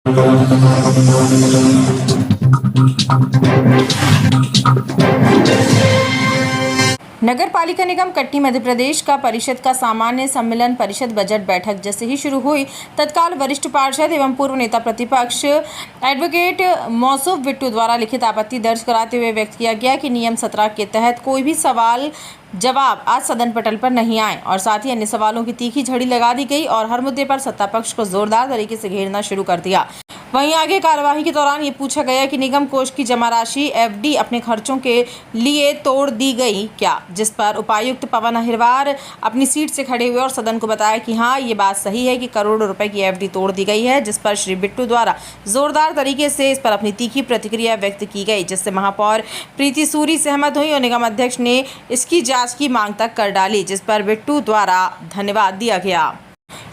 नगर पालिका निगम कटनी मध्य प्रदेश का परिषद का सामान्य सम्मेलन परिषद बजट बैठक जैसे ही शुरू हुई, तत्काल वरिष्ठ पार्षद एवं पूर्व नेता प्रतिपक्ष एडवोकेट मौसूफ बिट्टू द्वारा लिखित आपत्ति दर्ज कराते हुए व्यक्त किया गया कि नियम 17 के तहत कोई भी सवाल जवाब आज सदन पटल पर नहीं आए और साथ ही अन्य सवालों की तीखी झड़ी लगा दी गई और हर मुद्दे पर सत्ता पक्ष को जोरदार तरीके से घेरना शुरू कर दिया। वहीं आगे कार्यवाही के दौरान ये पूछा गया कि निगम कोष की जमा राशि एफडी अपने खर्चों के लिए तोड़ दी गई क्या, जिस पर उपायुक्त पवन अहिरवार अपनी सीट से खड़े हुए और सदन को बताया कि हाँ, ये बात सही है कि करोड़ों रुपए की एफडी तोड़ दी गई है, जिस पर श्री बिट्टू द्वारा जोरदार तरीके से इस पर अपनी तीखी प्रतिक्रिया व्यक्त की गई, जिससे महापौर प्रीति सूरी सहमत हुई और निगम अध्यक्ष ने इसकी जाँच की मांग तक कर डाली, जिस पर बिट्टू द्वारा धन्यवाद दिया गया।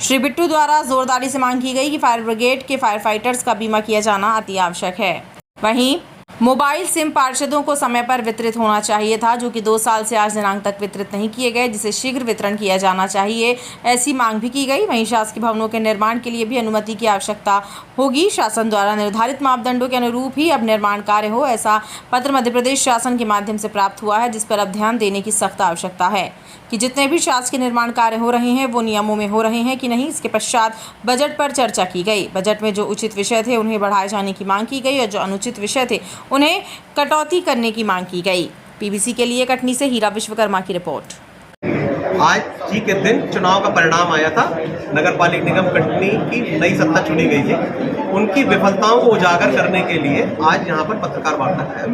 श्री बिट्टू द्वारा जोरदारी से मांग की गई कि फायर ब्रिगेड के फायर फाइटर्स का बीमा किया जाना अति आवश्यक है। वहीं मोबाइल सिम पार्षदों को समय पर वितरित होना चाहिए था, जो कि 2 साल से आज दिनांक तक वितरित नहीं किए गए, जिसे शीघ्र वितरण किया जाना चाहिए, ऐसी मांग भी की गई। वहीं शासकीय भवनों के निर्माण के लिए भी अनुमति की आवश्यकता होगी। शासन द्वारा निर्धारित मापदंडों के अनुरूप ही अब निर्माण कार्य हो, ऐसा पत्र मध्य प्रदेश शासन के माध्यम से प्राप्त हुआ है, जिस पर अब ध्यान देने की सख्त आवश्यकता है कि जितने भी शासकीय निर्माण कार्य हो रहे हैं वो नियमों में हो रहे हैं कि नहीं। इसके पश्चात बजट पर चर्चा की गई। बजट में जो उचित विषय थे उन्हें बढ़ाए जाने की मांग की गई और जो अनुचित विषय थे उन्हें कटौती करने की मांग की गई। पीबीसी के लिए कटनी से हीरा विश्वकर्मा की रिपोर्ट। आज ही के दिन चुनाव का परिणाम आया था। नगर पालिका निगम कटनी की नई सत्ता चुनी गई थी। उनकी विफलताओं को उजागर करने के लिए आज यहाँ पर पत्रकार वार्ता कराया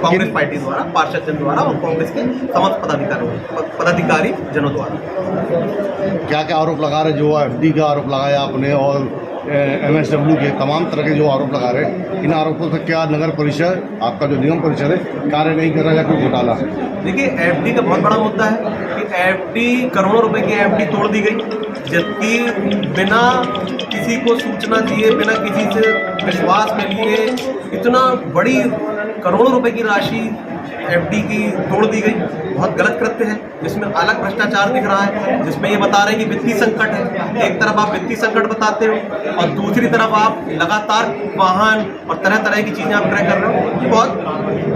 कांग्रेस पार्टी द्वारा, पार्षद जन द्वारा और कांग्रेस के समस्त पदाधिकारी जनों द्वारा। क्या क्या आरोप लगा रहे, जो एफडी का आरोप लगाया आपने और एमएसडब्ल्यू के तमाम तरह के जो आरोप लगा रहे, इन आरोपों से क्या नगर परिषद, आपका जो निगम परिषद है, कार्य नहीं कर रहा है, कोई घोटाला? देखिए, एफडी का बहुत बड़ा मुद्दा है कि एफडी करोड़ों रुपए की एफडी तोड़ दी गई, जबकि बिना किसी को सूचना दिए, बिना किसी से विश्वास में लिए इतना बड़ी करोड़ों रुपए की राशि एफडी की तोड़ दी गई। बहुत गलत कृत्य है, जिसमें अलग भ्रष्टाचार दिख रहा है, जिसमें ये बता रहे हैं कि वित्तीय संकट है। एक तरफ आप वित्तीय संकट बताते हो और दूसरी तरफ आप लगातार वाहन और तरह तरह की चीजें आप क्रय कर रहे हो। बहुत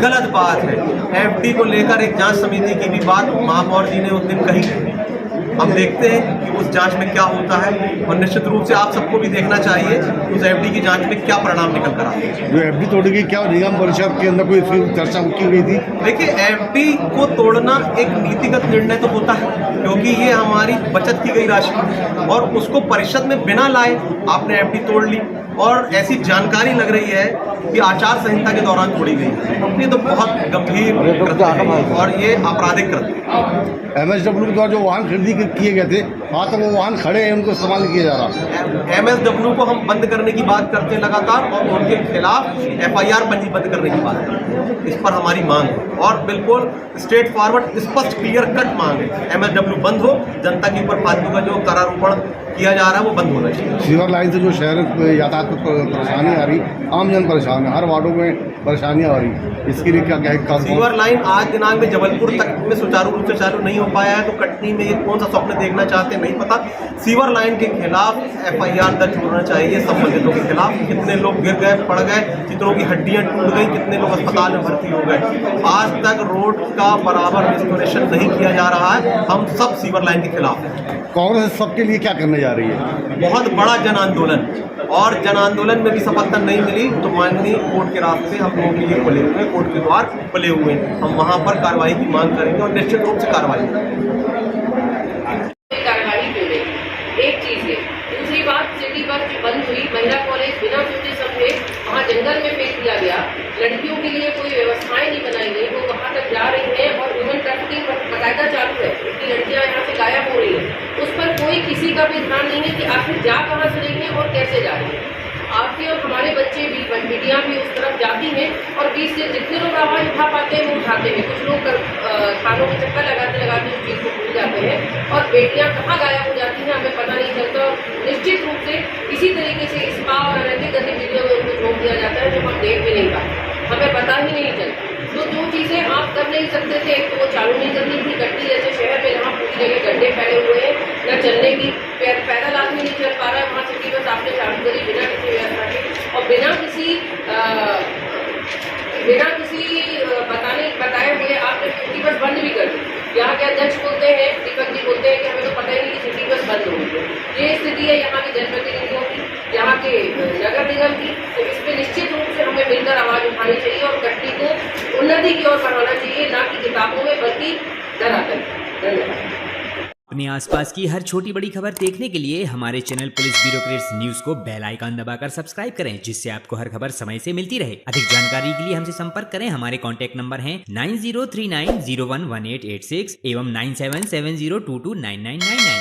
गलत बात है। एफडी को लेकर एक जांच समिति की भी बात महापौर जी ने उस दिन कही। अब देखते हैं कि उस जांच में क्या होता है और निश्चित रूप से आप सबको भी देखना चाहिए उस एफडी की जांच में क्या परिणाम निकल कर आते हैं। जो एफडी तोड़ी गई, क्या निगम परिषद के अंदर कोई चर्चा की गई थी? देखिए, एफडी को तोड़ना एक नीतिगत निर्णय तो होता है, क्योंकि ये हमारी बचत की गई राशि और उसको परिषद में बिना लाए आपने एफडी तोड़ ली और ऐसी जानकारी लग रही है कि आचार संहिता के दौरान तोड़ी गई है। ये तो बहुत गंभीर कृत्य है और ये आपराधिक कृत्य है। एमएसडब्ल्यू द्वारा जो वाहन खरीदी किए गए थे, हाँ, तो वो वाहन खड़े हैं, उनको इस्तेमाल किया जा रहा है। एमएसडब्ल्यू को हम बंद करने की बात करते हैं लगातार और उनके खिलाफ एफआईआर पंजीबद्ध करने की बात करते हैं। इस पर हमारी मांग है और बिल्कुल स्ट्रेट फॉरवर्ड, स्पष्ट, क्लियर कट मांग है। एमएसडब्ल्यू बंद हो, जनता के ऊपर फालतू का जो करारोपण किया जा रहा है वो बंद होना चाहिए। सीवर लाइन से जो शहर में यातायात को परेशानी आ रही, आम जन परेशान है, हर वार्डों में परेशानियां आ रही, इसके लिए क्या क्या? सीवर लाइन आज दिनांक में जबलपुर तक में सुचारू रूप से चालू नहीं हो पाया है, तो कटनी में ये कौन सा स्वप्न देखना चाहते हैं नहीं पता। सीवर लाइन के खिलाफ एफआईआर दर्ज होना चाहिए संबंधितों के खिलाफ। कितने लोग गिर गए, पड़ गए, कितनों की हड्डियां टूट गई, कितने लोग अस्पताल में भर्ती हो गए। आज तक रोड का बराबर रिस्टोरेशन नहीं किया जा रहा है। हम सब सीवर लाइन के खिलाफ हैं। कांग्रेस सबके लिए क्या करने जा रही है? बहुत बड़ा जन आंदोलन, और जन आंदोलन में भी सफलता नहीं मिली तो माननीय कोर्ट के रास्ते हम लोगों के लिए खुले हुए हैं, कोर्ट के द्वार खुले हुए हैं। हम वहां पर कार्रवाई की मांग करेंगे और निश्चित रूप से कार्रवाई करेंगे। एक चीज है। दूसरी बात, सिटी बस जो बंद हुई, महिला कॉलेज बिना सोचे समझे वहाँ जंगल में फेंक दिया गया। लड़कियों के लिए कोई व्यवस्थाएं नहीं बनाई गई, वो वहाँ तक जा रही हैं और ह्यूमन ट्रैफिकिंग बकायदा चालू है। उनकी लड़कियाँ यहाँ से गायब हो रही हैं, उस पर कोई किसी का भी ध्यान नहीं है कि आखिर जा कहाँ से रही हैं और कैसे जा रही हैं। आपके और हमारे बच्चे भी, बेटियाँ भी उस तरफ जाती हैं और बीच से जितने लोग आवाज़ उठा पाते हैं वो उठाते हैं। कुछ लोग थानों में चक्कर लगाते लगाते उस चीज़ को भूल जाते हैं और बेटियाँ कहाँ गायब हो जाती हैं हमें पता नहीं चलता। निश्चित रूप से इसी तरीके से स्पा और अनैतिक गतिविधियों में उनको झोंक दिया जाता है, जो हम देख भी नहीं पाते, हमें पता ही नहीं चलता। तो जो चीज़ें आप कर नहीं सकते थे, एक तो वो चालू नहीं करनी थी। कटनी जैसे शहर में जहाँ पूरी जगह गड्ढे फैले हुए हैं, न चलने की, पैदल आदमी नहीं चल पा रहा है, वहाँ सिटी बस आपने चालू करी बिना किसी व्यवस्था बिना किसी बताए हुए आपने सिटी बस बंद भी कर दी। यहाँ के अध्यक्ष बोलते हैं, दीपक जी बोलते हैं कि हमें तो पता ही नहीं कि सिटी बस बंद हो गई है। ये स्थिति है यहाँ के जनप्रतिनिधियों की, यहाँ के नगर निगम की। तो इस पर निश्चित रूप से हमें मिलकर आवाज उठानी चाहिए और कटनी को उन्नति की ओर बढ़ाना चाहिए, ना कि किताबों में बल्कि धरातल। धन्यवाद। अपने आसपास की हर छोटी बड़ी खबर देखने के लिए हमारे चैनल पुलिस ब्यूरोक्रेट्स न्यूज को बेल आइकन दबाकर सब्सक्राइब करें, जिससे आपको हर खबर समय से मिलती रहे। अधिक जानकारी के लिए हमसे संपर्क करें। हमारे कॉन्टैक्ट नंबर हैं 9039011886 एवं 9770229999।